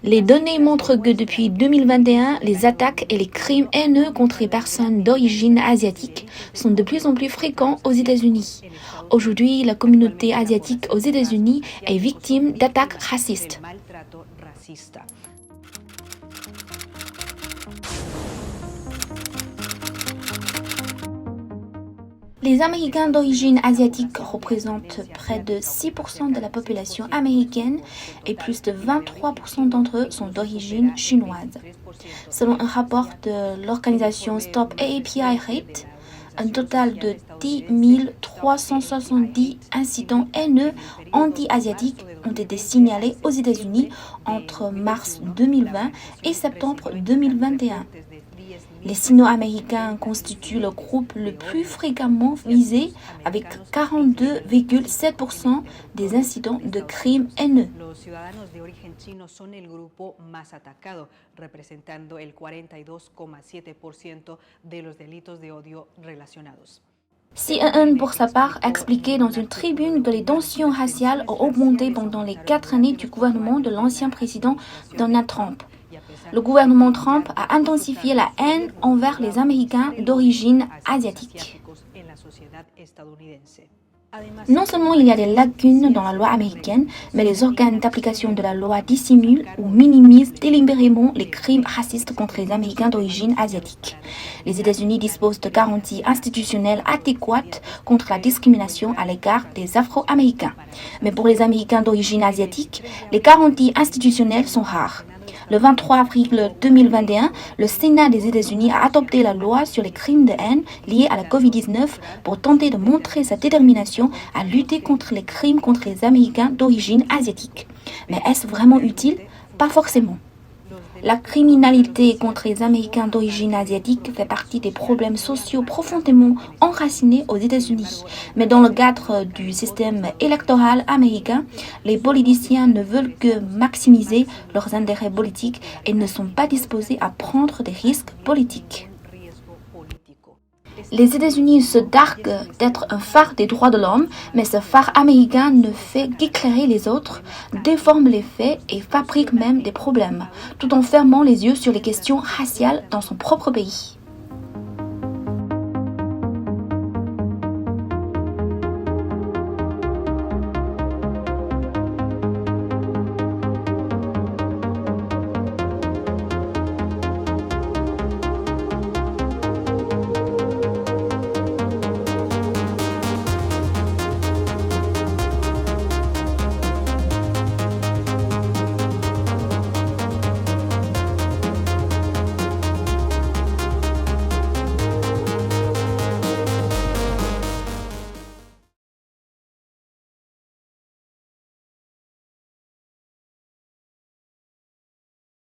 Les données montrent que depuis 2021, les attaques et les crimes haineux contre les personnes d'origine asiatique sont de plus en plus fréquents aux États-Unis. Aujourd'hui, la communauté asiatique aux États-Unis est victime d'attaques racistes. Les Américains d'origine asiatique représentent près de 6% de la population américaine et plus de 23% d'entre eux sont d'origine chinoise. Selon un rapport de l'organisation Stop AAPI Hate, un total de 10 370 incidents haineux anti-asiatiques ont été signalés aux États-Unis entre mars 2020 et septembre 2021. Les Sino-Américains constituent le groupe le plus fréquemment visé avec 42,7% des incidents de crimes haineux. Los ciudadanos de origen chino son el grupo más atacado, representando el 42,7% de los delitos de odio relacionados. CNN, pour sa part, a expliqué dans une tribune que les tensions raciales ont augmenté pendant les 4 années du gouvernement de l'ancien président Donald Trump. Le gouvernement Trump a intensifié la haine envers les Américains d'origine asiatique. Non seulement il y a des lacunes dans la loi américaine, mais les organes d'application de la loi dissimulent ou minimisent délibérément les crimes racistes contre les Américains d'origine asiatique. Les États-Unis disposent de garanties institutionnelles adéquates contre la discrimination à l'égard des Afro-Américains. Mais pour les Américains d'origine asiatique, les garanties institutionnelles sont rares. Le 23 avril 2021, le Sénat des États-Unis a adopté la loi sur les crimes de haine liés à la COVID-19 pour tenter de montrer sa détermination à lutter contre les crimes contre les Américains d'origine asiatique. Mais est-ce vraiment utile? Pas forcément. La criminalité contre les Américains d'origine asiatique fait partie des problèmes sociaux profondément enracinés aux États-Unis. Mais dans le cadre du système électoral américain, les politiciens ne veulent que maximiser leurs intérêts politiques et ne sont pas disposés à prendre des risques politiques. Les États-Unis se targuent d'être un phare des droits de l'homme, mais ce phare américain ne fait qu'éclairer les autres, déforme les faits et fabrique même des problèmes, tout en fermant les yeux sur les questions raciales dans son propre pays.